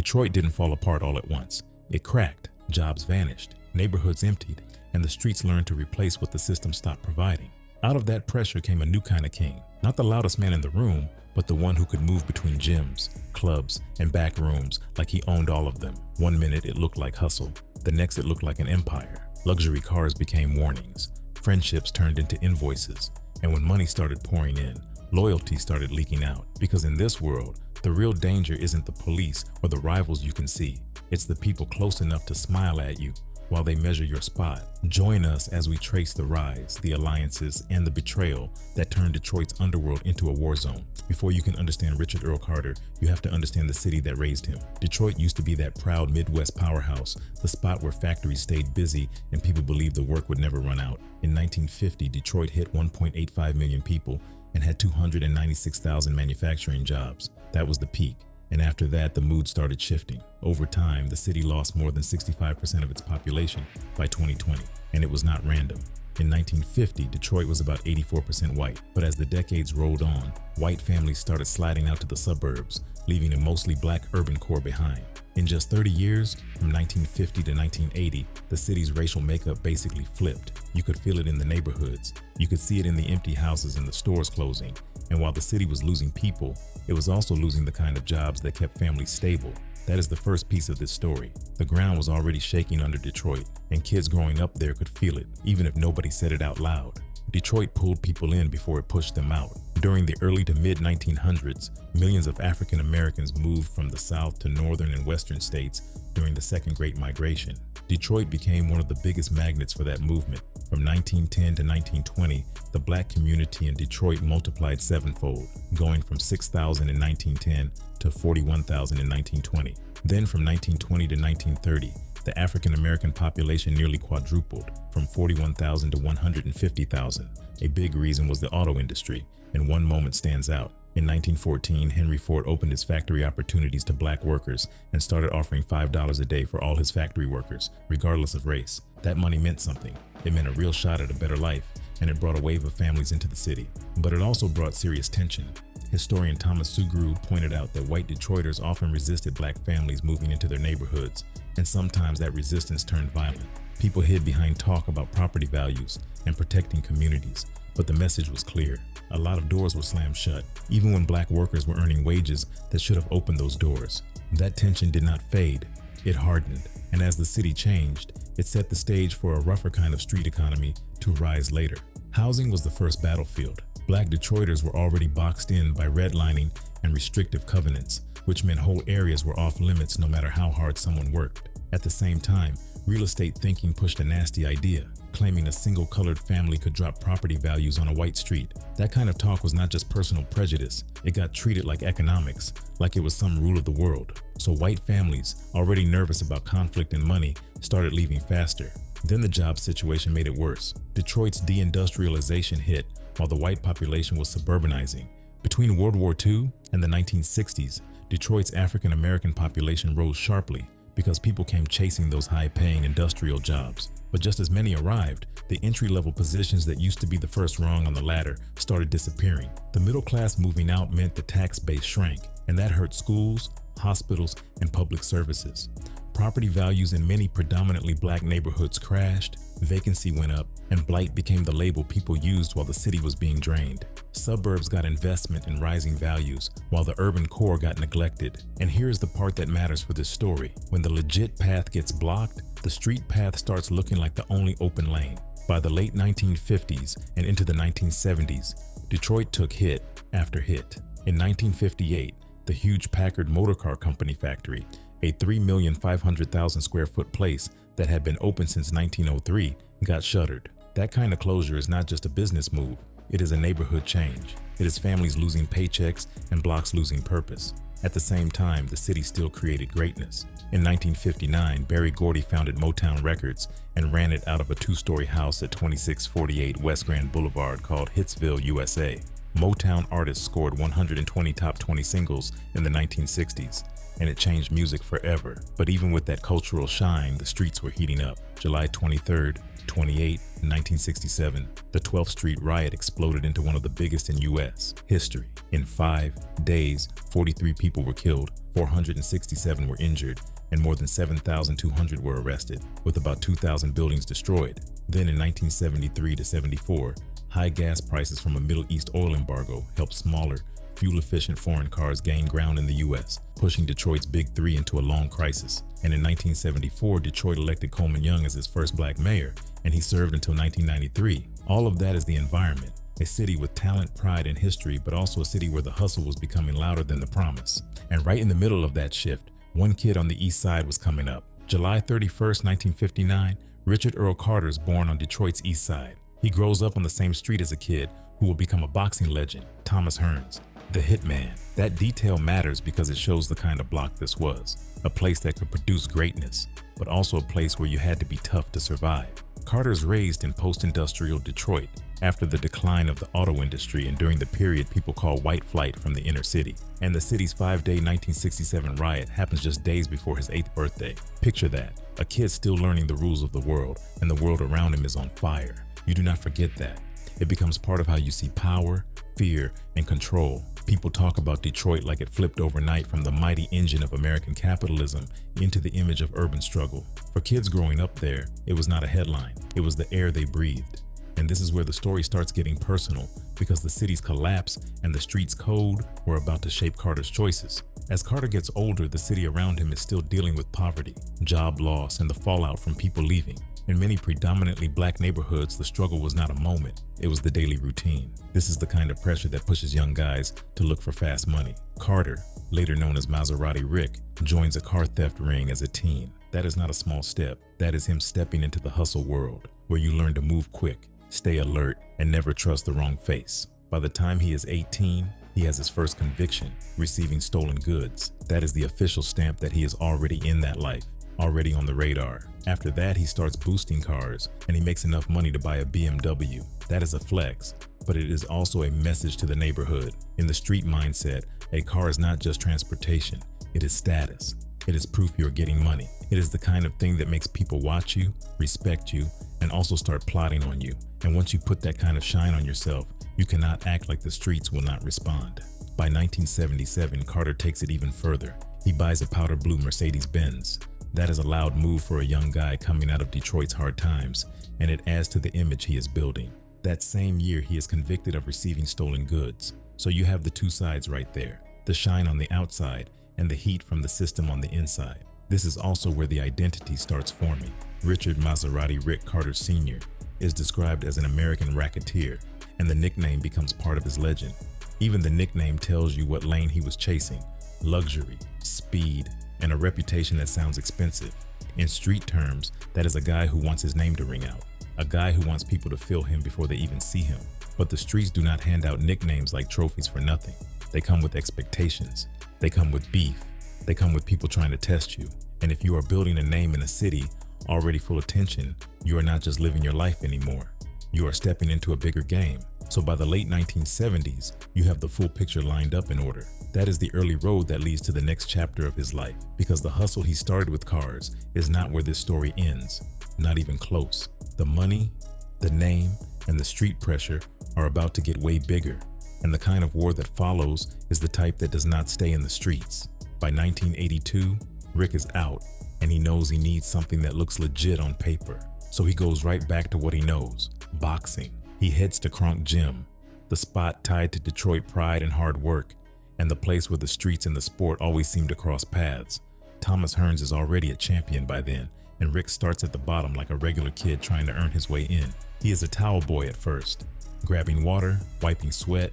Detroit didn't fall apart all at once. It cracked, jobs vanished, neighborhoods emptied, and the streets learned to replace what the system stopped providing. Out of that pressure came a new kind of king, not the loudest man in the room, but the one who could move between gyms, clubs, and back rooms like he owned all of them. One minute it looked like hustle, the next it looked like an empire. Luxury cars became warnings, friendships turned into invoices, and when money started pouring in, loyalty started leaking out. Because in this world, the real danger isn't the police or the rivals you can see, it's the people close enough to smile at you while they measure your spot. Join us as we trace the rise, the alliances, and the betrayal that turned Detroit's underworld into a war zone. Before you can understand Richard Earl Carter, you have to understand the city that raised him. Detroit used to be that proud Midwest powerhouse, the spot where factories stayed busy and people believed the work would never run out. In 1950, Detroit hit 1.85 million people and had 296,000 manufacturing jobs. That was the peak. And after that, the mood started shifting. Over time, the city lost more than 65% of its population by 2020, and it was not random. In 1950, Detroit was about 84% white, but as the decades rolled on, white families started sliding out to the suburbs, leaving a mostly black urban core behind. In just 30 years, from 1950 to 1980, the city's racial makeup basically flipped. You could feel it in the neighborhoods. You could see it in the empty houses and the stores closing. And while the city was losing people, it was also losing the kind of jobs that kept families stable. That is the first piece of this story. The ground was already shaking under Detroit, and kids growing up there could feel it, even if nobody said it out loud. Detroit pulled people in before it pushed them out. During the early to mid-1900s, millions of African Americans moved from the South to northern and western states during the Second Great Migration. Detroit became one of the biggest magnets for that movement. From 1910 to 1920, the black community in Detroit multiplied sevenfold, going from 6,000 in 1910 to 41,000 in 1920. Then from 1920 to 1930, the African American population nearly quadrupled, from 41,000 to 150,000. A big reason was the auto industry, and one moment stands out. In 1914, Henry Ford opened his factory opportunities to black workers and started offering $5 a day for all his factory workers, regardless of race. That money meant something. It meant a real shot at a better life, and it brought a wave of families into the city. But it also brought serious tension. Historian Thomas Sugrue pointed out that white Detroiters often resisted black families moving into their neighborhoods, and sometimes that resistance turned violent. People hid behind talk about property values and protecting communities, but the message was clear. A lot of doors were slammed shut, even when black workers were earning wages that should have opened those doors. That tension did not fade, it hardened, and as the city changed, it set the stage for a rougher kind of street economy to rise later. Housing was the first battlefield. Black Detroiters were already boxed in by redlining and restrictive covenants, which meant whole areas were off limits no matter how hard someone worked. At the same time, real estate thinking pushed a nasty idea, claiming a single colored family could drop property values on a white street. That kind of talk was not just personal prejudice, it got treated like economics, like it was some rule of the world. So white families, already nervous about conflict and money, started leaving faster. Then the job situation made it worse. Detroit's deindustrialization hit while the white population was suburbanizing. Between World War II and the 1960s, Detroit's African American population rose sharply because people came chasing those high-paying industrial jobs. But just as many arrived, the entry-level positions that used to be the first rung on the ladder started disappearing. The middle class moving out meant the tax base shrank, and that hurt schools, hospitals, and public services. Property values in many predominantly black neighborhoods crashed, vacancy went up, and blight became the label people used while the city was being drained. Suburbs got investment in rising values, while the urban core got neglected. And here's the part that matters for this story. When the legit path gets blocked, the street path starts looking like the only open lane. By the late 1950s and into the 1970s, Detroit took hit after hit. In 1958, the huge Packard Motor Car Company factory, a 3,500,000 square foot place that had been open since 1903, got shuttered. That kind of closure is not just a business move, it is a neighborhood change. It is families losing paychecks and blocks losing purpose. At the same time, the city still created greatness. In 1959, Berry Gordy founded Motown Records and ran it out of a two-story house at 2648 West Grand Boulevard called Hitsville, USA. Motown artists scored 120 top 20 singles in the 1960s. and it changed music forever. But even with that cultural shine, the streets were heating up. July 23rd, 28, 1967, the 12th Street riot exploded into one of the biggest in U.S. history. In 5 days, 43 people were killed, 467 were injured, and more than 7,200 were arrested, with about 2,000 buildings destroyed. Then in 1973 to 74, high gas prices from a Middle East oil embargo helped smaller, fuel-efficient foreign cars gain ground in the U.S., pushing Detroit's Big Three into a long crisis. And in 1974, Detroit elected Coleman Young as its first black mayor, and he served until 1993. All of that is the environment. A city with talent, pride, and history, but also a city where the hustle was becoming louder than the promise. And right in the middle of that shift, one kid on the east side was coming up. July 31st, 1959, Richard Earl Carter is born on Detroit's east side. He grows up on the same street as a kid who will become a boxing legend, Thomas Hearns, the Hitman. That detail matters because it shows the kind of block this was. A place that could produce greatness, but also a place where you had to be tough to survive. Carter's raised in post-industrial Detroit after the decline of the auto industry and during the period people call white flight from the inner city. And the city's 5-day 1967 riot happens just days before his 8th birthday. Picture that, a kid still learning the rules of the world, and the world around him is on fire. You do not forget that. It becomes part of how you see power, fear, and control. People talk about Detroit like it flipped overnight from the mighty engine of American capitalism into the image of urban struggle. For kids growing up there, it was not a headline, it was the air they breathed. And this is where the story starts getting personal, because the city's collapse and the street's code were about to shape Carter's choices. As Carter gets older, the city around him is still dealing with poverty, job loss, and the fallout from people leaving. In many predominantly black neighborhoods, the struggle was not a moment, it was the daily routine. This is the kind of pressure that pushes young guys to look for fast money. Carter, later known as Maserati Rick, joins a car theft ring as a teen. That is not a small step. That is him stepping into the hustle world, where you learn to move quick, stay alert, and never trust the wrong face. By the time he is 18, he has his first conviction, receiving stolen goods. That is the official stamp that he is already in that life, already on the radar. After that, he starts boosting cars, and he makes enough money to buy a BMW. That is a flex, but it is also a message to the neighborhood. In the street mindset, a car is not just transportation, it is status. It is proof you're getting money. It is the kind of thing that makes people watch you, respect you, and also start plotting on you. And once you put that kind of shine on yourself, you cannot act like the streets will not respond. By 1977, Carter takes it even further. He buys a powder blue Mercedes-Benz. That is a loud move for a young guy coming out of Detroit's hard times, and it adds to the image he is building. That same year, he is convicted of receiving stolen goods. So you have the two sides right there, the shine on the outside and the heat from the system on the inside. This is also where the identity starts forming. Richard Maserati Rick Carter Sr. is described as an American racketeer, and the nickname becomes part of his legend. Even the nickname tells you what lane he was chasing: luxury, speed, and a reputation that sounds expensive. In street terms, that is a guy who wants his name to ring out, a guy who wants people to feel him before they even see him. But the streets do not hand out nicknames like trophies for nothing. They come with expectations. They come with beef. They come with people trying to test you. And if you are building a name in a city already full of tension, you are not just living your life anymore. You are stepping into a bigger game. So by the late 1970s, you have the full picture lined up in order. That is the early road that leads to the next chapter of his life, because the hustle he started with cars is not where this story ends, not even close. The money, the name, and the street pressure are about to get way bigger, and the kind of war that follows is the type that does not stay in the streets. By 1982, Rick is out, and he knows he needs something that looks legit on paper. So he goes right back to what he knows: boxing. He heads to Kronk Gym, the spot tied to Detroit pride and hard work, and the place where the streets and the sport always seem to cross paths. Thomas Hearns is already a champion by then, and Rick starts at the bottom like a regular kid trying to earn his way in. He is a towel boy at first, grabbing water, wiping sweat,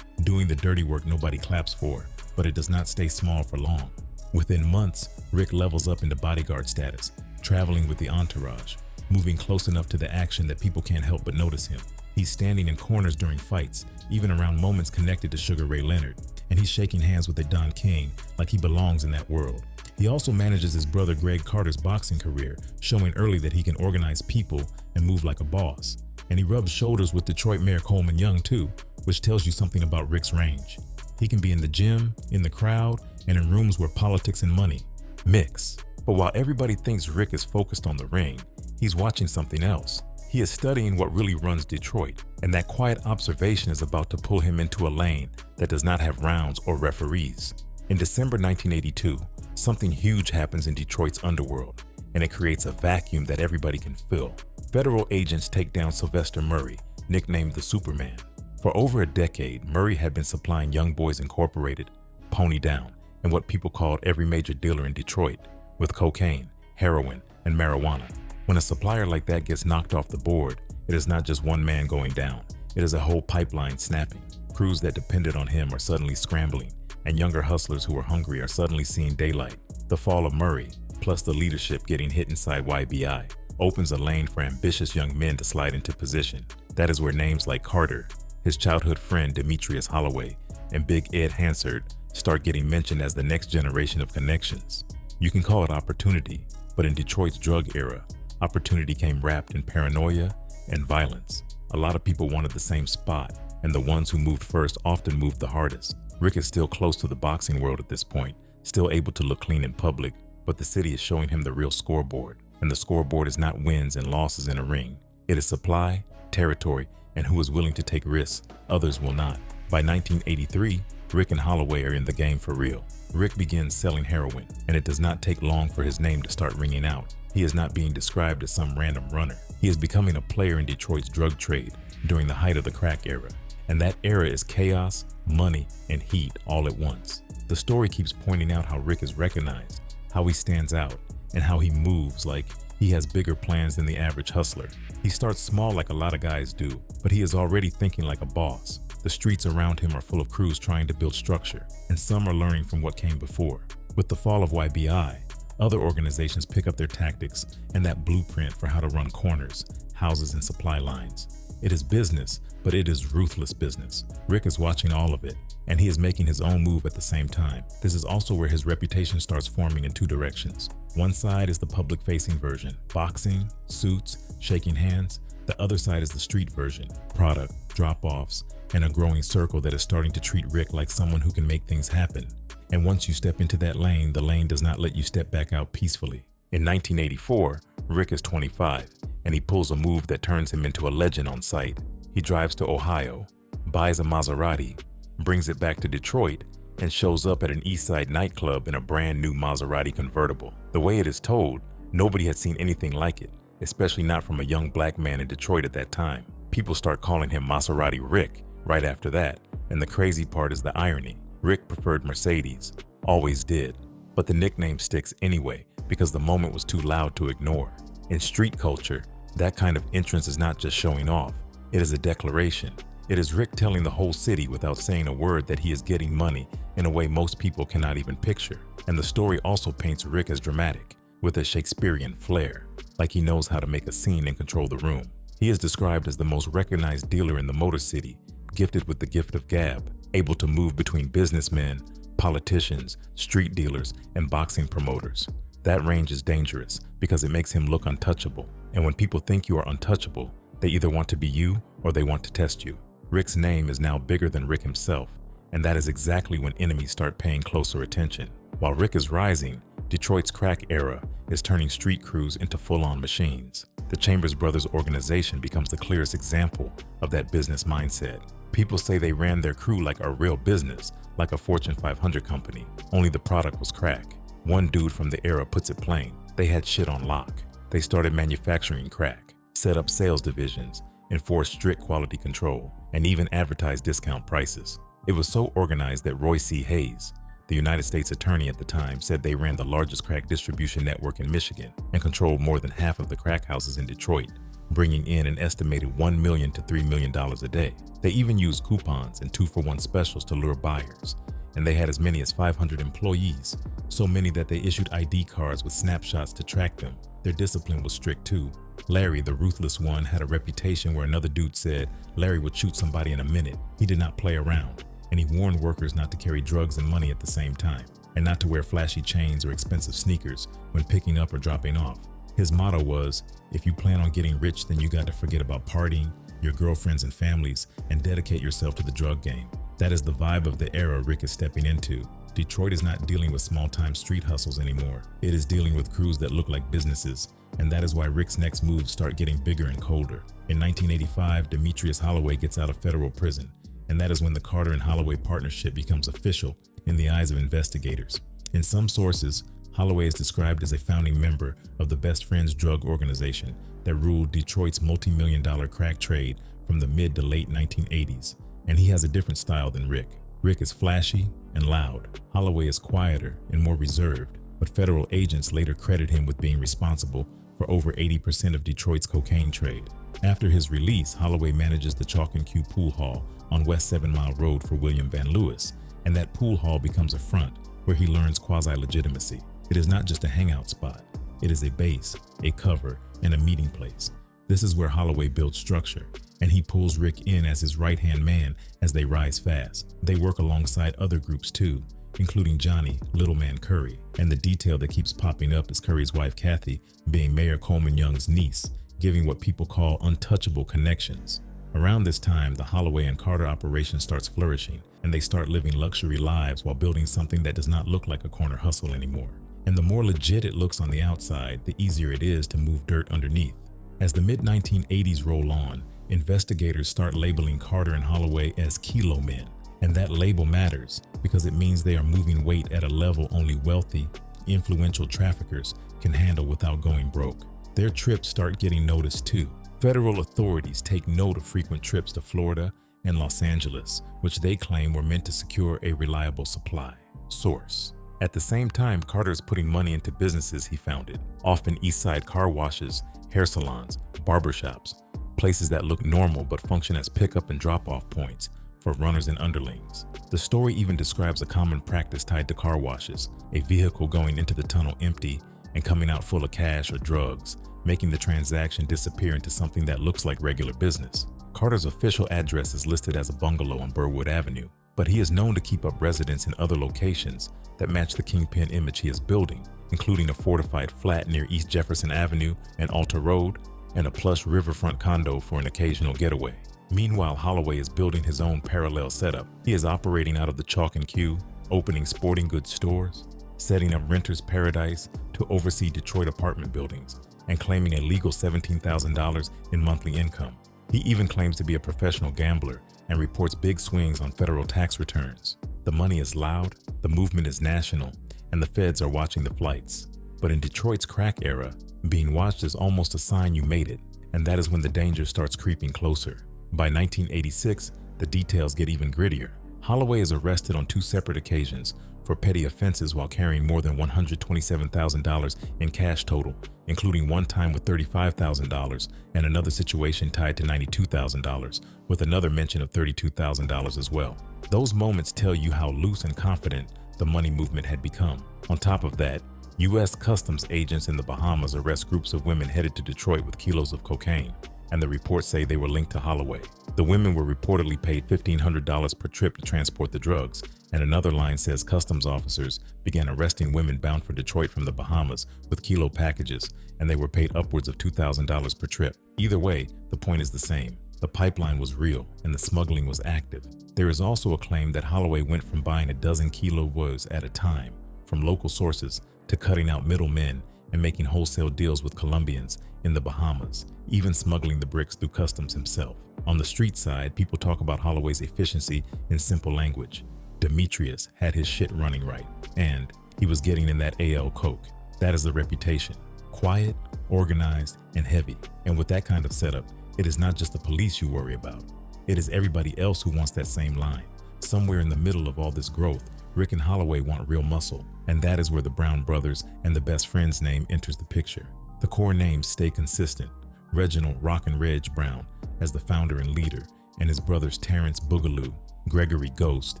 doing the dirty work nobody claps for, but it does not stay small for long. Within months, Rick levels up into bodyguard status, traveling with the entourage, moving close enough to the action that people can't help but notice him. He's standing in corners during fights, even around moments connected to Sugar Ray Leonard, and he's shaking hands with a Don King like he belongs in that world. He also manages his brother Greg Carter's boxing career, showing early that he can organize people and move like a boss. And he rubs shoulders with Detroit Mayor Coleman Young too, which tells you something about Rick's range. He can be in the gym, in the crowd, and in rooms where politics and money mix. But while everybody thinks Rick is focused on the ring, he's watching something else. He is studying what really runs Detroit, and that quiet observation is about to pull him into a lane that does not have rounds or referees. In December 1982, something huge happens in Detroit's underworld, and it creates a vacuum that everybody can fill. Federal agents take down Sylvester Murray, nicknamed the Superman. For over a decade, Murray had been supplying Young Boys Incorporated, Pony Down, and what people called every major dealer in Detroit, with cocaine, heroin, and marijuana. When a supplier like that gets knocked off the board, it is not just one man going down. It is a whole pipeline snapping. Crews that depended on him are suddenly scrambling, and younger hustlers who are hungry are suddenly seeing daylight. The fall of Murray, plus the leadership getting hit inside YBI, opens a lane for ambitious young men to slide into position. That is where names like Carter, his childhood friend Demetrius Holloway, and Big Ed Hansard start getting mentioned as the next generation of connections. You can call it opportunity, but in Detroit's drug era, opportunity came wrapped in paranoia and violence. A lot of people wanted the same spot, and the ones who moved first often moved the hardest. Rick is still close to the boxing world at this point, still able to look clean in public, but the city is showing him the real scoreboard. And the scoreboard is not wins and losses in a ring. It is supply, territory, and who is willing to take risks. Others will not. By 1983, Rick and Holloway are in the game for real. Rick begins selling heroin, and it does not take long for his name to start ringing out. He is not being described as some random runner. He is becoming a player in Detroit's drug trade during the height of the crack era. And that era is chaos, money, and heat all at once. The story keeps pointing out how Rick is recognized, how he stands out, and how he moves like he has bigger plans than the average hustler. He starts small like a lot of guys do, but he is already thinking like a boss. The streets around him are full of crews trying to build structure, and some are learning from what came before. With the fall of YBI, other organizations pick up their tactics and that blueprint for how to run corners, houses, and supply lines. It is business, but it is ruthless business. Rick is watching all of it, and he is making his own move at the same time. This is also where his reputation starts forming in two directions. One side is the public-facing version, boxing, suits, shaking hands. The other side is the street version, product, drop-offs, and a growing circle that is starting to treat Rick like someone who can make things happen. And once you step into that lane, the lane does not let you step back out peacefully. In 1984, Rick is 25, and he pulls a move that turns him into a legend on site. He drives to Ohio, buys a Maserati, brings it back to Detroit, and shows up at an East Side nightclub in a brand new Maserati convertible. The way it is told, nobody had seen anything like it, especially not from a young black man in Detroit at that time. People start calling him Maserati Rick right after that, and the crazy part is the irony. Rick preferred Mercedes, always did, but the nickname sticks anyway because the moment was too loud to ignore. In street culture, that kind of entrance is not just showing off, it is a declaration. It is Rick telling the whole city without saying a word that he is getting money in a way most people cannot even picture. And the story also paints Rick as dramatic, with a Shakespearean flair, like he knows how to make a scene and control the room. He is described as the most recognized dealer in the Motor City, gifted with the gift of gab, able to move between businessmen, politicians, street dealers, and boxing promoters. That range is dangerous because it makes him look untouchable. And when people think you are untouchable, they either want to be you or they want to test you. Rick's name is now bigger than Rick himself, and that is exactly when enemies start paying closer attention. While Rick is rising, Detroit's crack era is turning street crews into full-on machines. The Chambers Brothers organization becomes the clearest example of that business mindset. People say they ran their crew like a real business, like a Fortune 500 company, only the product was crack. One dude from the era puts it plain, they had shit on lock. They started manufacturing crack, set up sales divisions, enforced strict quality control, and even advertised discount prices. It was so organized that Roy C. Hayes, the United States Attorney at the time, said they ran the largest crack distribution network in Michigan and controlled more than half of the crack houses in Detroit, bringing in an estimated $1 million to $3 million a day. They even used coupons and 2-for-1 specials to lure buyers, and they had as many as 500 employees, so many that they issued ID cards with snapshots to track them. Their discipline was strict too. Larry, the ruthless one, had a reputation where another dude said Larry would shoot somebody in a minute. He did not play around, and he warned workers not to carry drugs and money at the same time, and not to wear flashy chains or expensive sneakers when picking up or dropping off. His motto was, if you plan on getting rich, then you got to forget about partying, your girlfriends and families, and dedicate yourself to the drug game. That is the vibe of the era Rick is stepping into. Detroit is not dealing with small-time street hustles anymore. It is dealing with crews that look like businesses, and that is why Rick's next moves start getting bigger and colder. In 1985, Demetrius Holloway gets out of federal prison, and that is when the Carter and Holloway partnership becomes official in the eyes of investigators. In some sources, Holloway is described as a founding member of the Best Friends drug organization that ruled Detroit's multi-million-dollar crack trade from the mid to late 1980s, and he has a different style than Rick. Rick is flashy and loud. Holloway is quieter and more reserved, but federal agents later credit him with being responsible for over 80% of Detroit's cocaine trade. After his release, Holloway manages the Chalk and Q pool hall on West 7 Mile Road for William Van Lewis, and that pool hall becomes a front where he learns quasi-legitimacy. It is not just a hangout spot. It is a base, a cover, and a meeting place. This is where Holloway builds structure, and he pulls Rick in as his right-hand man as they rise fast. They work alongside other groups too, including Johnny Little Man Curry, and the detail that keeps popping up is Curry's wife Kathy being Mayor Coleman Young's niece, giving what people call untouchable connections. Around this time, the Holloway and Carter operation starts flourishing, and they start living luxury lives while building something that does not look like a corner hustle anymore. And the more legit it looks on the outside, the easier it is to move dirt underneath. As the mid-1980s roll on, investigators start labeling Carter and Holloway as kilo men. And that label matters because it means they are moving weight at a level only wealthy, influential traffickers can handle without going broke. Their trips start getting noticed too. Federal authorities take note of frequent trips to Florida and Los Angeles, which they claim were meant to secure a reliable supply. Source. At the same time, Carter is putting money into businesses he founded, often East Side car washes, hair salons, barbershops, places that look normal but function as pickup and drop-off points for runners and underlings. The story even describes a common practice tied to car washes, a vehicle going into the tunnel empty and coming out full of cash or drugs, making the transaction disappear into something that looks like regular business. Carter's official address is listed as a bungalow on Burwood Avenue, but he is known to keep up residence in other locations that match the kingpin image he is building, including a fortified flat near East Jefferson Avenue and Alta Road, and a plush riverfront condo for an occasional getaway. Meanwhile, Holloway is building his own parallel setup. He is operating out of the Chalk and Q, opening sporting goods stores, setting up Renter's Paradise to oversee Detroit apartment buildings, and claiming a legal $17,000 in monthly income. He even claims to be a professional gambler and reports big swings on federal tax returns. The money is loud, the movement is national, and the feds are watching the flights. But in Detroit's crack era, being watched is almost a sign you made it, and that is when the danger starts creeping closer. By 1986, the details get even grittier. Holloway is arrested on 2 separate occasions for petty offenses while carrying more than $127,000 in cash total, including one time with $35,000 and another situation tied to $92,000, with another mention of $32,000 as well. Those moments tell you how loose and confident the money movement had become. On top of that, U.S. Customs agents in the Bahamas arrest groups of women headed to Detroit with kilos of cocaine, and the reports say they were linked to Holloway. The women were reportedly paid $1,500 per trip to transport the drugs, and another line says customs officers began arresting women bound for Detroit from the Bahamas with kilo packages, and they were paid upwards of $2,000 per trip. Either way, the point is the same. The pipeline was real, and the smuggling was active. There is also a claim that Holloway went from buying a dozen kilos at a time from local sources to cutting out middlemen and making wholesale deals with Colombians in the Bahamas, even smuggling the bricks through customs himself. On the street side, people talk about Holloway's efficiency in simple language. Demetrius had his shit running right, and he was getting in that AL coke. That is the reputation. Quiet, organized, and heavy. And with that kind of setup, it is not just the police you worry about. It is everybody else who wants that same line. Somewhere in the middle of all this growth, Rick and Holloway want real muscle, and that is where the Brown brothers and the Best Friends name enters the picture. The core names stay consistent. Reginald Rockin' Reg Brown as the founder and leader, and his brothers Terrence Boogaloo, Gregory Ghost,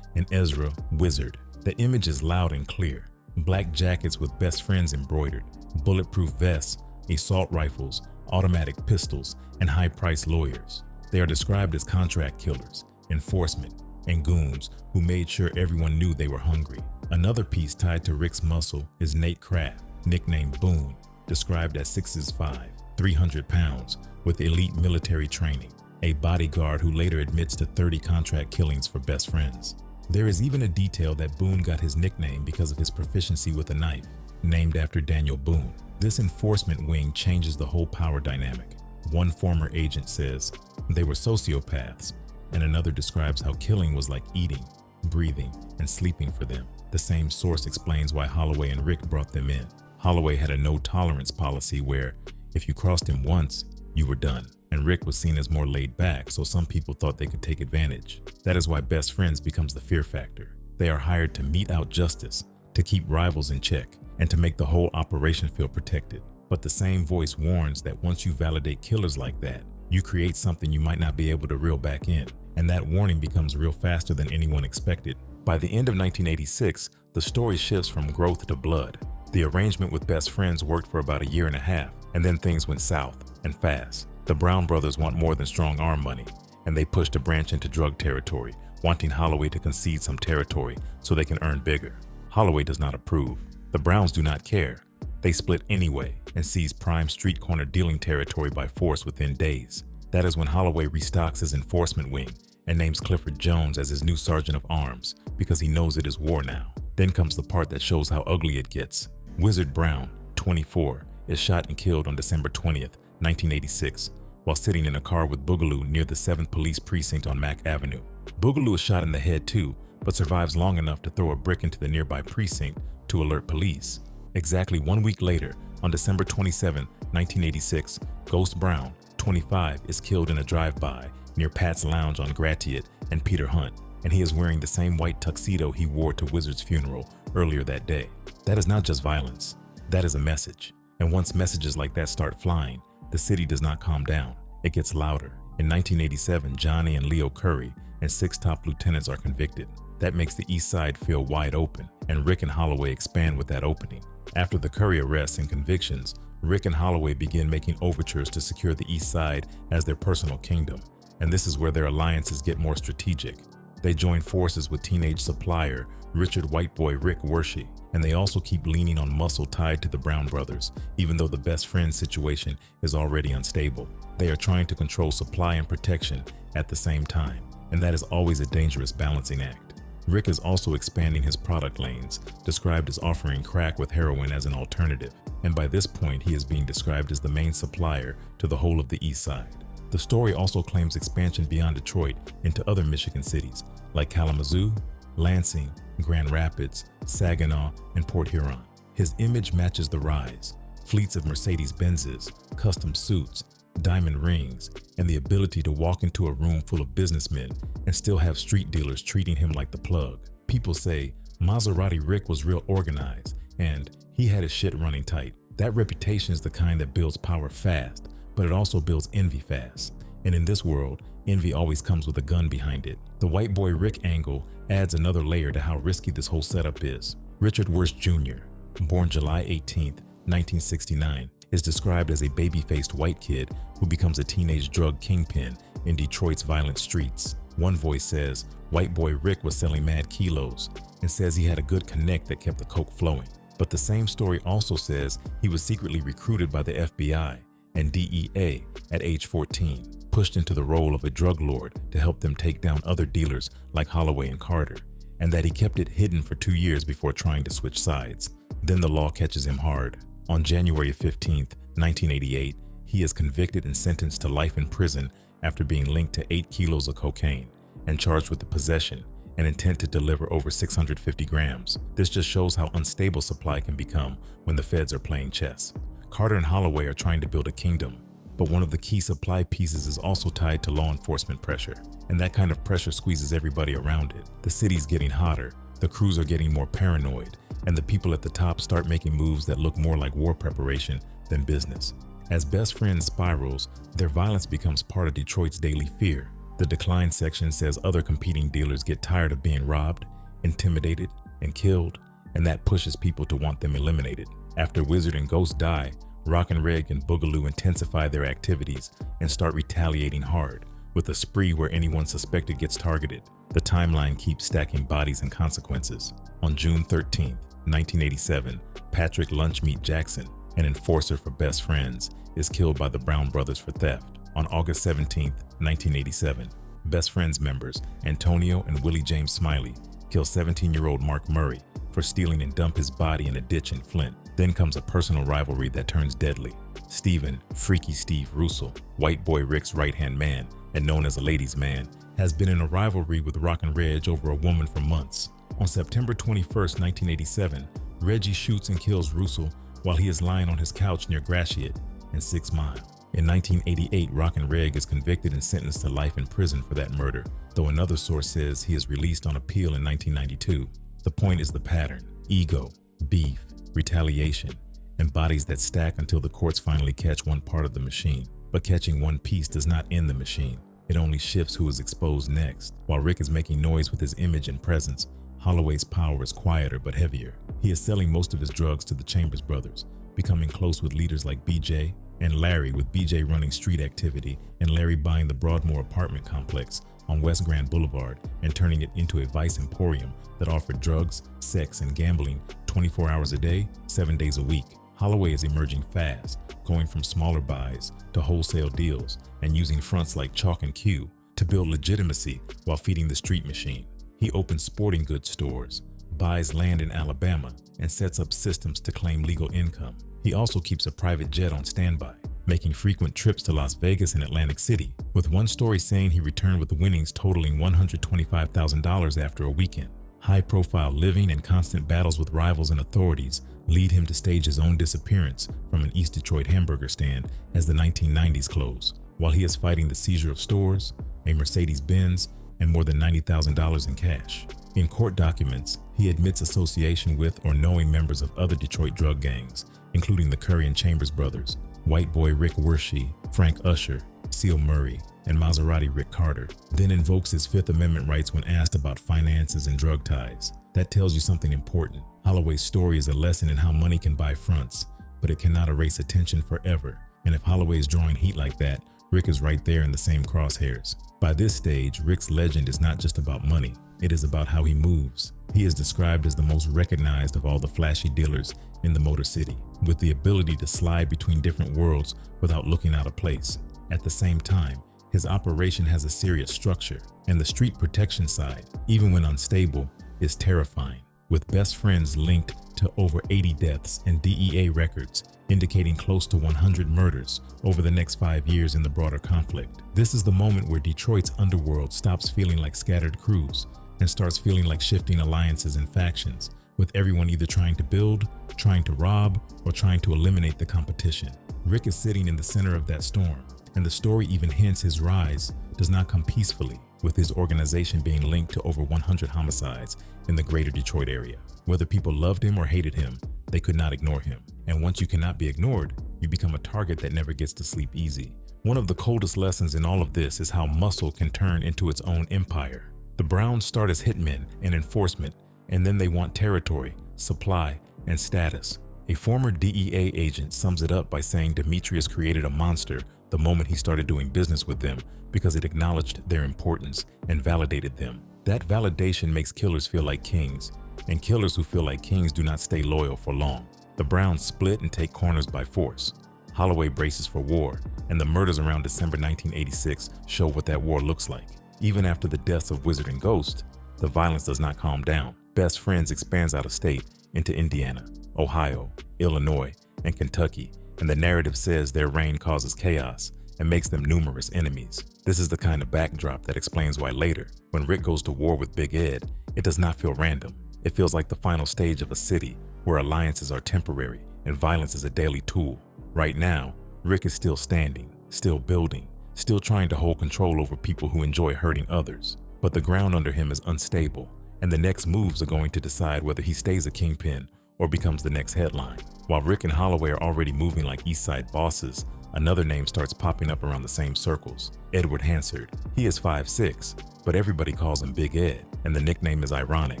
and Ezra Wizard. The image is loud and clear. Black jackets with Best Friends embroidered, bulletproof vests, assault rifles, automatic pistols, and high-priced lawyers. They are described as contract killers, enforcement, and goons who made sure everyone knew they were hungry. Another piece tied to Rick's muscle is Nate Kraft, nicknamed Boone, described as 6'5", 300 pounds, with elite military training, a bodyguard who later admits to 30 contract killings for Best Friends. There is even a detail that Boone got his nickname because of his proficiency with a knife, named after Daniel Boone. This enforcement wing changes the whole power dynamic. One former agent says they were sociopaths, and another describes how killing was like eating, breathing, and sleeping for them. The same source explains why Holloway and Rick brought them in. Holloway had a no-tolerance policy where, if you crossed him once, you were done. And Rick was seen as more laid back, so some people thought they could take advantage. That is why best friends becomes the fear factor. They are hired to mete out justice, to keep rivals in check, and to make the whole operation feel protected. But the same voice warns that once you validate killers like that, you create something you might not be able to reel back in. And that warning becomes real faster than anyone expected. By the end of 1986, the story shifts from growth to blood. The arrangement with best friends worked for about a year and a half, and then things went south, and fast. The Brown brothers want more than strong arm money, and they push to branch into drug territory, wanting Holloway to concede some territory so they can earn bigger. Holloway does not approve. The Browns do not care. They split anyway and seize prime street corner dealing territory by force within days. That is when Holloway restocks his enforcement wing and names Clifford Jones as his new sergeant of arms because he knows it is war now. Then comes the part that shows how ugly it gets. Wizard Brown, 24, is shot and killed on December 20th, 1986, while sitting in a car with Boogaloo near the 7th Police Precinct on Mack Avenue. Boogaloo is shot in the head too, but survives long enough to throw a brick into the nearby precinct to alert police. Exactly 1 week later, on December 27, 1986, Ghost Brown, 25, is killed in a drive-by near Pat's Lounge on Gratiot and Peter Hunt, and he is wearing the same white tuxedo he wore to Wizard's funeral earlier that day. That is not just violence, that is a message. And once messages like that start flying, the city does not calm down. It gets louder. In 1987, Johnny and Leo Curry and 6 top lieutenants are convicted. That makes the East Side feel wide open, and Rick and Holloway expand with that opening. After the Curry arrests and convictions, Rick and Holloway begin making overtures to secure the East Side as their personal kingdom, and this is where their alliances get more strategic. They join forces with teenage supplier Richard Whiteboy Rick Wershey, and they also keep leaning on muscle tied to the Brown brothers, even though the best friend situation is already unstable. They are trying to control supply and protection at the same time, and that is always a dangerous balancing act. Rick is also expanding his product lanes, described as offering crack with heroin as an alternative, and by this point he is being described as the main supplier to the whole of the East Side. The story also claims expansion beyond Detroit into other Michigan cities like Kalamazoo, Lansing, Grand Rapids, Saginaw, and Port Huron. His image matches the rise: fleets of Mercedes-Benzes, custom suits, diamond rings, and the ability to walk into a room full of businessmen and still have street dealers treating him like the plug. People say Maserati Rick was real organized and he had his shit running tight. That reputation is the kind that builds power fast, but it also builds envy fast. And in this world, envy always comes with a gun behind it. The White Boy Rick angle adds another layer to how risky this whole setup is. Richard Wurst Jr., born July 18, 1969, is described as a baby-faced white kid who becomes a teenage drug kingpin in Detroit's violent streets. One voice says White Boy Rick was selling mad kilos and says he had a good connect that kept the coke flowing. But the same story also says he was secretly recruited by the FBI and DEA at age 14, pushed into the role of a drug lord to help them take down other dealers like Holloway and Carter, and that he kept it hidden for 2 years before trying to switch sides. Then the law catches him hard. On January 15, 1988, he is convicted and sentenced to life in prison after being linked to 8 kilos of cocaine and charged with the possession and intent to deliver over 650 grams. This just shows how unstable supply can become when the feds are playing chess. Carter and Holloway are trying to build a kingdom, but one of the key supply pieces is also tied to law enforcement pressure, and that kind of pressure squeezes everybody around it. The city's getting hotter, the crews are getting more paranoid, and the people at the top start making moves that look more like war preparation than business. As Best Friends spirals, their violence becomes part of Detroit's daily fear. The decline section says other competing dealers get tired of being robbed, intimidated, and killed, and that pushes people to want them eliminated. After Wizard and Ghost die, Rock and Reg and Boogaloo intensify their activities and start retaliating hard, with a spree where anyone suspected gets targeted. The timeline keeps stacking bodies and consequences. On June 13, 1987, Patrick Lunchmeat Jackson, an enforcer for Best Friends, is killed by the Brown brothers for theft. On August 17, 1987, Best Friends members Antonio and Willie James Smiley kills 17-year-old Mark Murray for stealing and dumped his body in a ditch in Flint. Then comes a personal rivalry that turns deadly. Steven, Freaky Steve Russell, White Boy Rick's right-hand man and known as a ladies' man, has been in a rivalry with Rockin' Reg over a woman for months. On September 21st, 1987, Reggie shoots and kills Russell while he is lying on his couch near Gratiot in 6 Mile. In 1988, Rockin' Reg is convicted and sentenced to life in prison for that murder, though another source says he is released on appeal in 1992. The point is the pattern: ego, beef, retaliation, and bodies that stack until the courts finally catch one part of the machine. But catching one piece does not end the machine. It only shifts who is exposed next. While Rick is making noise with his image and presence, Holloway's power is quieter but heavier. He is selling most of his drugs to the Chambers brothers, becoming close with leaders like BJ and Larry, with BJ running street activity and Larry buying the Broadmoor apartment complex on West Grand Boulevard and turning it into a vice emporium that offered drugs, sex, and gambling 24 hours a day, 7 days a week. Holloway is emerging fast, going from smaller buys to wholesale deals and using fronts like Chalk and Q to build legitimacy while feeding the street machine. He opens sporting goods stores, buys land in Alabama, and sets up systems to claim legal income. He also keeps a private jet on standby, making frequent trips to Las Vegas and Atlantic City, with one story saying he returned with winnings totaling $125,000 after a weekend. High-profile living and constant battles with rivals and authorities lead him to stage his own disappearance from an East Detroit hamburger stand as the 1990s close, while he is fighting the seizure of stores, a Mercedes-Benz, and more than $90,000 in cash. In court documents, he admits association with or knowing members of other Detroit drug gangs, including the Curry and Chambers brothers, White Boy Rick Wershey, Frank Usher, Seal Murray, and Maserati Rick Carter, then invokes his Fifth Amendment rights when asked about finances and drug ties. That tells you something important. Holloway's story is a lesson in how money can buy fronts, but it cannot erase attention forever. And if Holloway is drawing heat like that, Rick is right there in the same crosshairs. By this stage, Rick's legend is not just about money, it is about how he moves. He is described as the most recognized of all the flashy dealers in the Motor City, with the ability to slide between different worlds without looking out of place. At the same time, his operation has a serious structure, and the street protection side, even when unstable, is terrifying, with best friends linked to over 80 deaths and DEA records indicating close to 100 murders over the next 5 years in the broader conflict. This is the moment where Detroit's underworld stops feeling like scattered crews and starts feeling like shifting alliances and factions, with everyone either trying to build, trying to rob, or trying to eliminate the competition. Rick is sitting in the center of that storm, and the story even hints his rise does not come peacefully, with his organization being linked to over 100 homicides in the greater Detroit area. Whether people loved him or hated him, they could not ignore him. And once you cannot be ignored, you become a target that never gets to sleep easy. One of the coldest lessons in all of this is how muscle can turn into its own empire. The Browns start as hitmen and enforcement, and then they want territory, supply, and status. A former DEA agent sums it up by saying Demetrius created a monster the moment he started doing business with them because it acknowledged their importance and validated them. That validation makes killers feel like kings, and killers who feel like kings do not stay loyal for long. The Browns split and take corners by force. Holloway braces for war, and the murders around December 1986 show what that war looks like. Even after the deaths of Wizard and Ghost, the violence does not calm down. Best Friends expands out of state into Indiana, Ohio, Illinois, and Kentucky, and the narrative says their reign causes chaos and makes them numerous enemies. This is the kind of backdrop that explains why later, when Rick goes to war with Big Ed, it does not feel random. It feels like the final stage of a city where alliances are temporary and violence is a daily tool. Right now, Rick is still standing, still building, still trying to hold control over people who enjoy hurting others. But the ground under him is unstable, and the next moves are going to decide whether he stays a kingpin or becomes the next headline. While Rick and Holloway are already moving like East Side bosses, another name starts popping up around the same circles: Edward Hansard. He is 5'6", but everybody calls him Big Ed, and the nickname is ironic.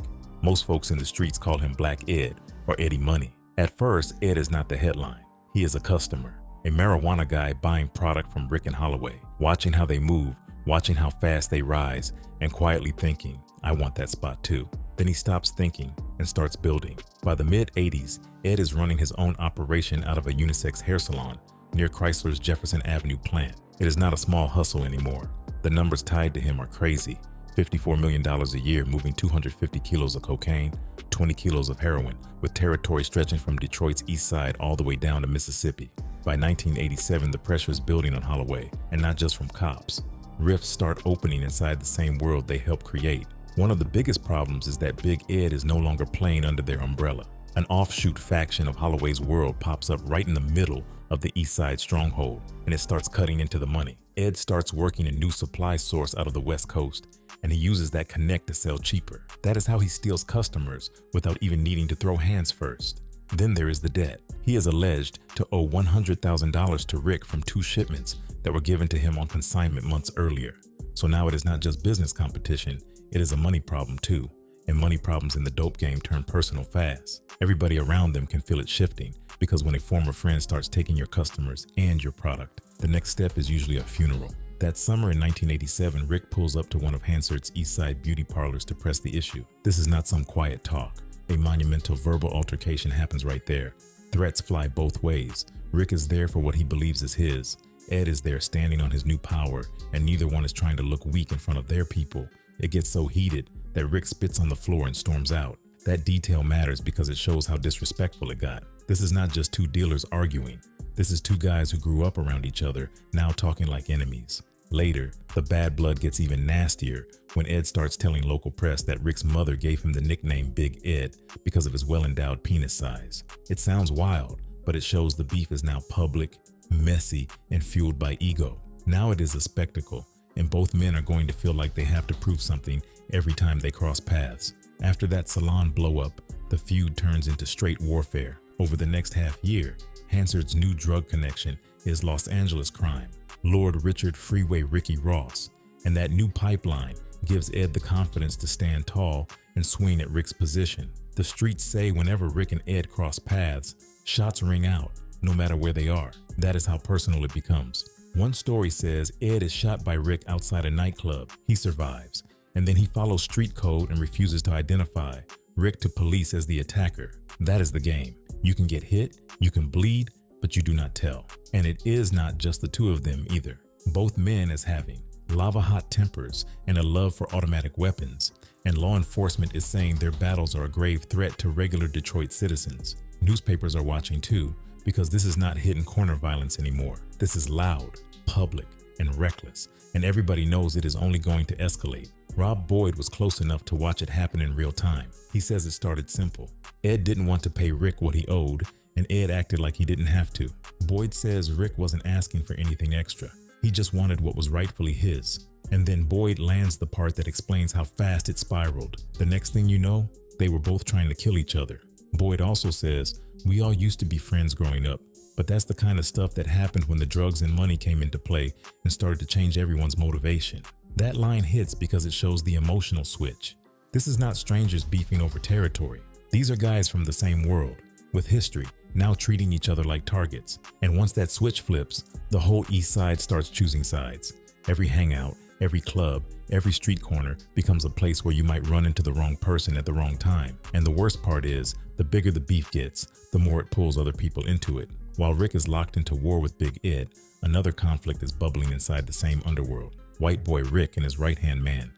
Most folks in the streets call him Black Ed or Eddie Money. At first, Ed is not the headline. He is a customer, a marijuana guy buying product from Rick and Holloway, watching how they move, watching how fast they rise, and quietly thinking, I want that spot too. Then he stops thinking and starts building. By the mid-80s, Ed is running his own operation out of a unisex hair salon near Chrysler's Jefferson Avenue plant. It is not a small hustle anymore. The numbers tied to him are crazy. $54 million a year, moving 250 kilos of cocaine, 20 kilos of heroin, with territory stretching from Detroit's east side all the way down to Mississippi. By 1987, the pressure is building on Holloway, and not just from cops. Rifts start opening inside the same world they helped create. One of the biggest problems is that Big Ed is no longer playing under their umbrella. An offshoot faction of Holloway's world pops up right in the middle of the East Side stronghold, and it starts cutting into the money. Ed starts working a new supply source out of the West Coast, and he uses that connect to sell cheaper. That is how he steals customers without even needing to throw hands first. Then there is the debt. He is alleged to owe $100,000 to Rick from 2 shipments that were given to him on consignment months earlier. So now it is not just business competition, it is a money problem too. And money problems in the dope game turn personal fast. Everybody around them can feel it shifting, because when a former friend starts taking your customers and your product, the next step is usually a funeral. That summer in 1987, Rick pulls up to one of Hansard's East Side beauty parlors to press the issue. This is not some quiet talk. A monumental verbal altercation happens right there. Threats fly both ways. Rick is there for what he believes is his. Ed is there standing on his new power, and neither one is trying to look weak in front of their people. It gets so heated that Rick spits on the floor and storms out. That detail matters because it shows how disrespectful it got. This is not just 2 dealers arguing. This is 2 guys who grew up around each other, now talking like enemies. Later, the bad blood gets even nastier when Ed starts telling local press that Rick's mother gave him the nickname Big Ed because of his well-endowed penis size. It sounds wild, but it shows the beef is now public, messy, and fueled by ego. Now it is a spectacle, and both men are going to feel like they have to prove something every time they cross paths. After that salon blow-up, the feud turns into straight warfare. Over the next half year, Hansard's new drug connection is Los Angeles crime, Lord Richard Freeway Ricky Ross, and that new pipeline gives Ed the confidence to stand tall and swing at Rick's position. The streets say whenever Rick and Ed cross paths, shots ring out, no matter where they are. That is how personal it becomes. One story says Ed is shot by Rick outside a nightclub. He survives, and then he follows street code and refuses to identify Rick to police as the attacker. That is the game. You can get hit, you can bleed, but you do not tell. And it is not just the 2 of them either. Both men as having lava-hot tempers and a love for automatic weapons, and law enforcement is saying their battles are a grave threat to regular Detroit citizens. Newspapers are watching too, because this is not hidden corner violence anymore. This is loud, public, and reckless, and everybody knows it is only going to escalate. Rob Boyd was close enough to watch it happen in real time. He says it started simple. Ed didn't want to pay Rick what he owed, and Ed acted like he didn't have to. Boyd says Rick wasn't asking for anything extra. He just wanted what was rightfully his. And then Boyd lands the part that explains how fast it spiraled. The next thing you know, they were both trying to kill each other. Boyd also says, "We all used to be friends growing up, but that's the kind of stuff that happened when the drugs and money came into play and started to change everyone's motivation." That line hits because it shows the emotional switch. This is not strangers beefing over territory. These are guys from the same world, with history, now treating each other like targets. And once that switch flips, the whole East Side starts choosing sides. Every hangout, every club, every street corner becomes a place where you might run into the wrong person at the wrong time. And the worst part is, the bigger the beef gets, the more it pulls other people into it. While Rick is locked into war with Big Ed, another conflict is bubbling inside the same underworld. White boy Rick and his right-hand man,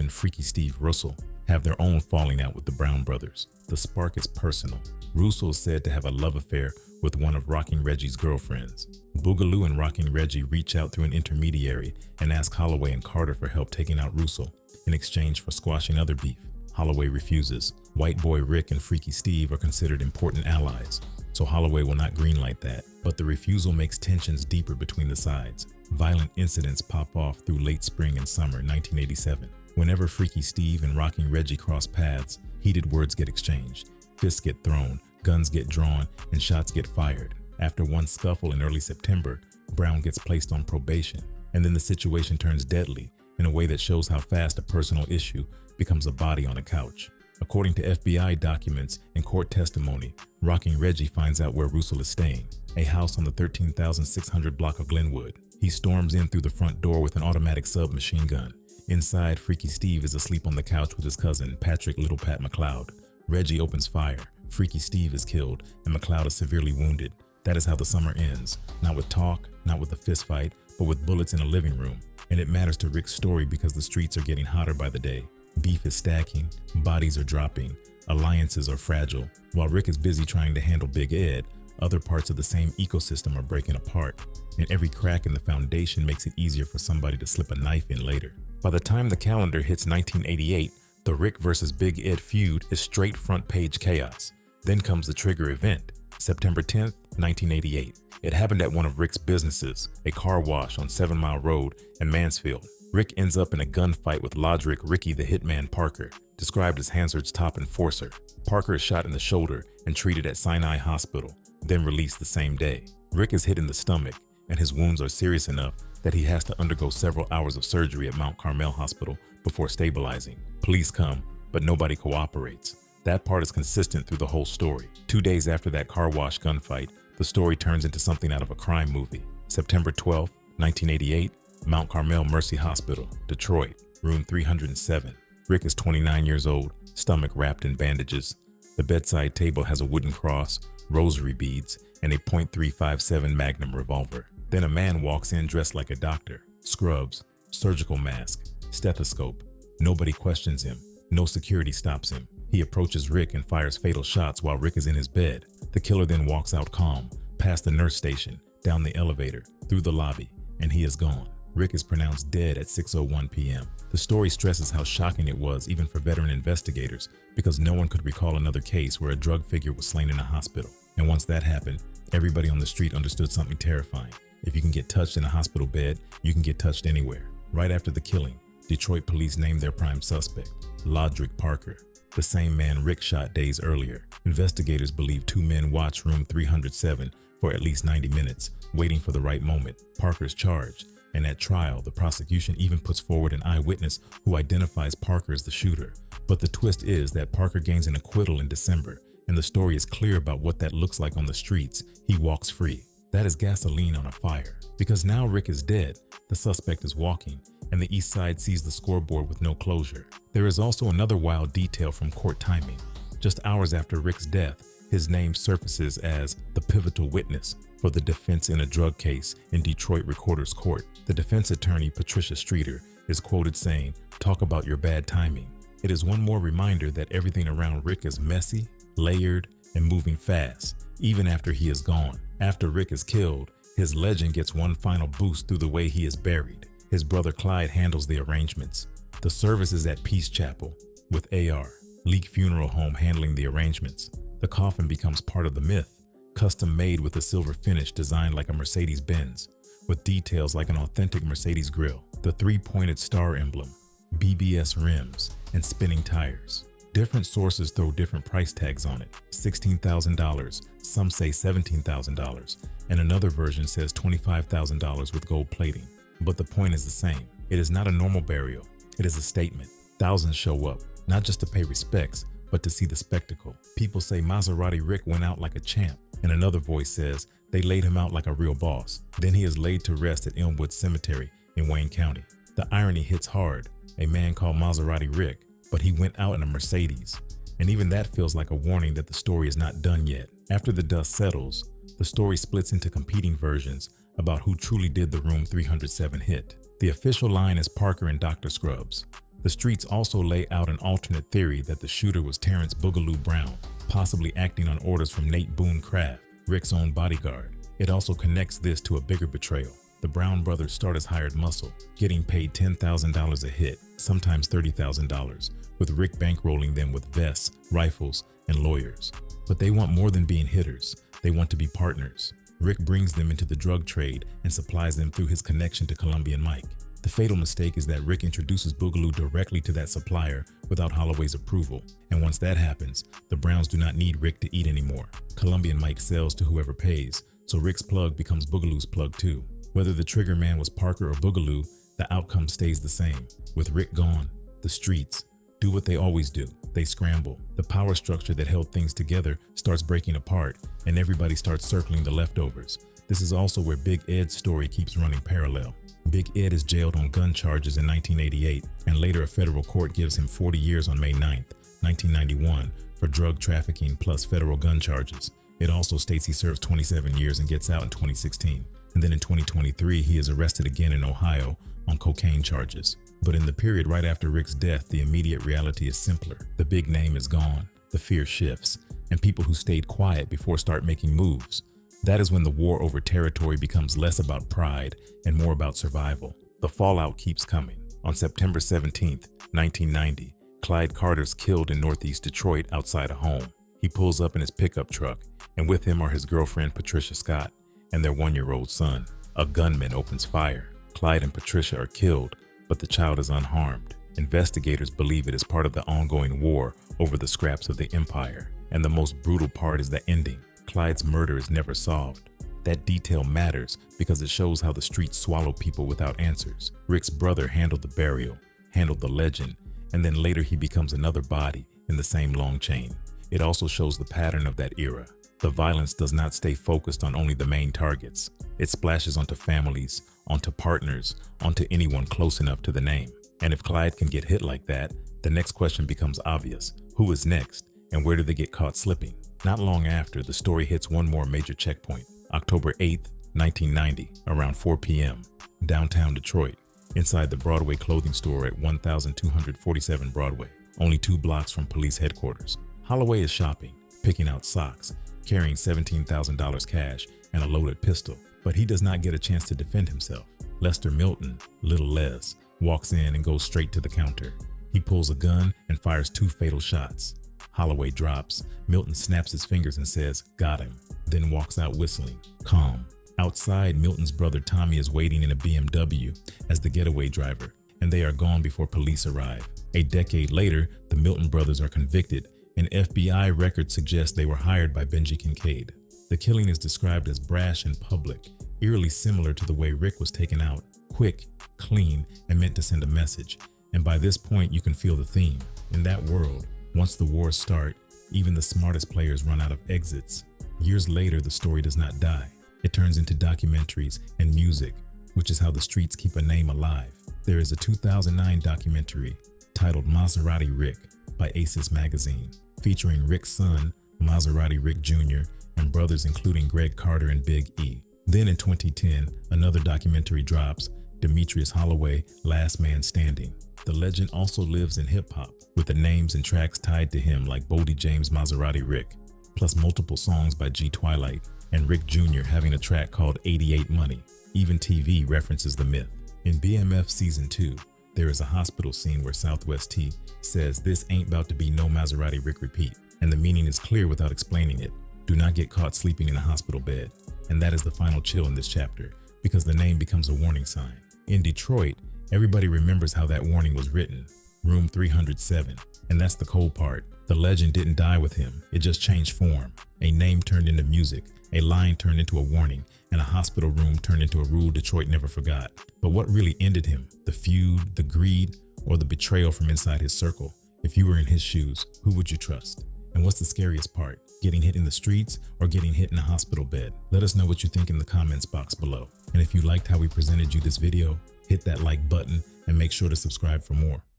Freaky Steve Russell, have their own falling out with the Brown brothers. The spark is personal. Russell is said to have a love affair with one of Rocking Reggie's girlfriends. Boogaloo and Rocking Reggie reach out through an intermediary and ask Holloway and Carter for help taking out Russell in exchange for squashing other beef. Holloway refuses. White boy Rick and Freaky Steve are considered important allies, so Holloway will not greenlight that. But the refusal makes tensions deeper between the sides. Violent incidents pop off through late spring and summer 1987. Whenever Freaky Steve and Rocking Reggie cross paths, heated words get exchanged, fists get thrown, guns get drawn, and shots get fired. After one scuffle in early September, Brown gets placed on probation, and then the situation turns deadly in a way that shows how fast a personal issue becomes a body on a couch. According to FBI documents and court testimony, Rocking Reggie finds out where Russell is staying, a house on the 13,600 block of Glenwood. He storms in through the front door with an automatic submachine gun. Inside, Freaky Steve is asleep on the couch with his cousin, Patrick Little Pat McLeod. Reggie opens fire. Freaky Steve is killed, and McLeod is severely wounded. That is how the summer ends. Not with talk, not with a fist fight, but with bullets in a living room. And it matters to Rick's story because the streets are getting hotter by the day. Beef is stacking, bodies are dropping, alliances are fragile. While Rick is busy trying to handle Big Ed, other parts of the same ecosystem are breaking apart, and every crack in the foundation makes it easier for somebody to slip a knife in later. By the time the calendar hits 1988, the Rick versus Big Ed feud is straight front page chaos. Then comes the trigger event, September 10th, 1988. It happened at one of Rick's businesses, a car wash on 7 Mile Road in Mansfield. Rick ends up in a gunfight with loudest Ricky the Hitman Parker, described as Hansard's top enforcer. Parker is shot in the shoulder and treated at Sinai Hospital, then released the same day. Rick is hit in the stomach, and his wounds are serious enough that he has to undergo several hours of surgery at Mount Carmel Hospital before stabilizing. Police come, but nobody cooperates. That part is consistent through the whole story. 2 days after that car wash gunfight, the story turns into something out of a crime movie. September 12, 1988, Mount Carmel Mercy Hospital, Detroit, room 307. Rick is 29 years old, stomach wrapped in bandages. The bedside table has a wooden cross, rosary beads, and a .357 Magnum revolver. Then a man walks in dressed like a doctor, scrubs, surgical mask, stethoscope. Nobody questions him. No security stops him. He approaches Rick and fires fatal shots while Rick is in his bed. The killer then walks out calm, past the nurse station, down the elevator, through the lobby, and he is gone. Rick is pronounced dead at 6:01 p.m. The story stresses how shocking it was even for veteran investigators because no one could recall another case where a drug figure was slain in a hospital. And once that happened, everybody on the street understood something terrifying. If you can get touched in a hospital bed, you can get touched anywhere. Right after the killing, Detroit police named their prime suspect, loudest Parker, the same man Rick shot days earlier. Investigators believe 2 men watched room 307 for at least 90 minutes, waiting for the right moment. Parker's charged, and at trial, the prosecution even puts forward an eyewitness who identifies Parker as the shooter. But the twist is that Parker gains an acquittal in December, and the story is clear about what that looks like on the streets. He walks free. That is gasoline on a fire. Because now Rick is dead, the suspect is walking, and the East Side sees the scoreboard with no closure. There is also another wild detail from court timing. Just hours after Rick's death, his name surfaces as the pivotal witness for the defense in a drug case in Detroit Recorder's Court. The defense attorney, Patricia Streeter, is quoted saying, "Talk about your bad timing." It is one more reminder that everything around Rick is messy, layered, and moving fast, even after he is gone. After Rick is killed, his legend gets one final boost through the way he is buried. His brother Clyde handles the arrangements. The service is at Peace Chapel, with AR, Leak Funeral Home, handling the arrangements. The coffin becomes part of the myth, custom made with a silver finish designed like a Mercedes-Benz, with details like an authentic Mercedes grille, the 3-pointed star emblem, BBS rims, and spinning tires. Different sources throw different price tags on it. $16,000, some say $17,000, and another version says $25,000 with gold plating. But the point is the same. It is not a normal burial. It is a statement. Thousands show up, not just to pay respects, but to see the spectacle. People say Maserati Rick went out like a champ, and another voice says they laid him out like a real boss. Then he is laid to rest at Elmwood Cemetery in Wayne County. The irony hits hard. A man called Maserati Rick, but he went out in a Mercedes. And even that feels like a warning that the story is not done yet. After the dust settles, the story splits into competing versions about who truly did the room 307 hit. The official line is Parker and Dr. Scrubs. The streets also lay out an alternate theory that the shooter was Terrence Boogaloo Brown, possibly acting on orders from Nate Boone Craft, Rick's own bodyguard. It also connects this to a bigger betrayal. The Brown brothers start as hired muscle, getting paid $10,000 a hit, sometimes $30,000, with Rick bankrolling them with vests, rifles, and lawyers. But they want more than being hitters. They want to be partners. Rick brings them into the drug trade and supplies them through his connection to Colombian Mike. The fatal mistake is that Rick introduces Boogaloo directly to that supplier without Holloway's approval. And once that happens, the Browns do not need Rick to eat anymore. Colombian Mike sells to whoever pays, so Rick's plug becomes Boogaloo's plug too. Whether the trigger man was Parker or Boogaloo, the outcome stays the same. With Rick gone, the streets do what they always do. They scramble. The power structure that held things together starts breaking apart, and everybody starts circling the leftovers. This is also where Big Ed's story keeps running parallel. Big Ed is jailed on gun charges in 1988, and later a federal court gives him 40 years on May 9th, 1991, for drug trafficking plus federal gun charges. It also states he serves 27 years and gets out in 2016. And then in 2023, he is arrested again in Ohio on cocaine charges. But in the period right after Rick's death, the immediate reality is simpler. The big name is gone, the fear shifts, and people who stayed quiet before start making moves. That is when the war over territory becomes less about pride and more about survival. The fallout keeps coming. On September 17th, 1990, Clyde Carter's killed in Northeast Detroit outside a home. He pulls up in his pickup truck, and with him are his girlfriend Patricia Scott and their 1-year-old son. A gunman opens fire. Clyde and Patricia are killed, but the child is unharmed. Investigators believe it is part of the ongoing war over the scraps of the empire. And the most brutal part is the ending. Clyde's murder is never solved. That detail matters because it shows how the streets swallow people without answers. Rick's brother handled the burial, handled the legend, and then later he becomes another body in the same long chain. It also shows the pattern of that era. The violence does not stay focused on only the main targets. It splashes onto families, onto partners, onto anyone close enough to the name. And if Clyde can get hit like that, the next question becomes obvious. Who is next, and where do they get caught slipping? Not long after, the story hits one more major checkpoint. October 8th, 1990, around 4 p.m., downtown Detroit, inside the Broadway clothing store at 1247 Broadway, only 2 blocks from police headquarters. Holloway is shopping, picking out socks, carrying $17,000 cash and a loaded pistol, but he does not get a chance to defend himself. Lester Milton, Little Les, walks in and goes straight to the counter. He pulls a gun and fires 2 fatal shots. Holloway drops. Milton snaps his fingers and says, "Got him," then walks out whistling, calm. Outside, Milton's brother Tommy is waiting in a BMW as the getaway driver, and they are gone before police arrive. A decade later, the Milton brothers are convicted, and FBI records suggest they were hired by Benji Kincaid. The killing is described as brash and public, eerily similar to the way Rick was taken out, quick, clean, and meant to send a message. And by this point, you can feel the theme. In that world, once the wars start, even the smartest players run out of exits. Years later, the story does not die. It turns into documentaries and music, which is how the streets keep a name alive. There is a 2009 documentary titled Maserati Rick by Aces Magazine, featuring Rick's son, Maserati Rick Jr., and brothers including Greg Carter and Big E. Then in 2010, another documentary drops, Demetrius Holloway, Last Man Standing. The legend also lives in hip-hop, with the names and tracks tied to him like Boldy James' Maserati Rick, plus multiple songs by G Twilight, and Rick Jr. having a track called 88 Money. Even TV references the myth. In BMF Season 2, there is a hospital scene where Southwest T says this ain't about to be no Maserati Rick repeat, and the meaning is clear without explaining it. Do not get caught sleeping in a hospital bed. And that is the final chill in this chapter, because the name becomes a warning sign. In Detroit, everybody remembers how that warning was written, Room 307, and that's the cold part. The legend didn't die with him, it just changed form. A name turned into music, a line turned into a warning, and a hospital room turned into a rule Detroit never forgot. But what really ended him? The feud, the greed, or the betrayal from inside his circle? If you were in his shoes, who would you trust? And what's the scariest part? Getting hit in the streets or getting hit in a hospital bed? Let us know what you think in the comments box below. And if you liked how we presented you this video, hit that like button and make sure to subscribe for more.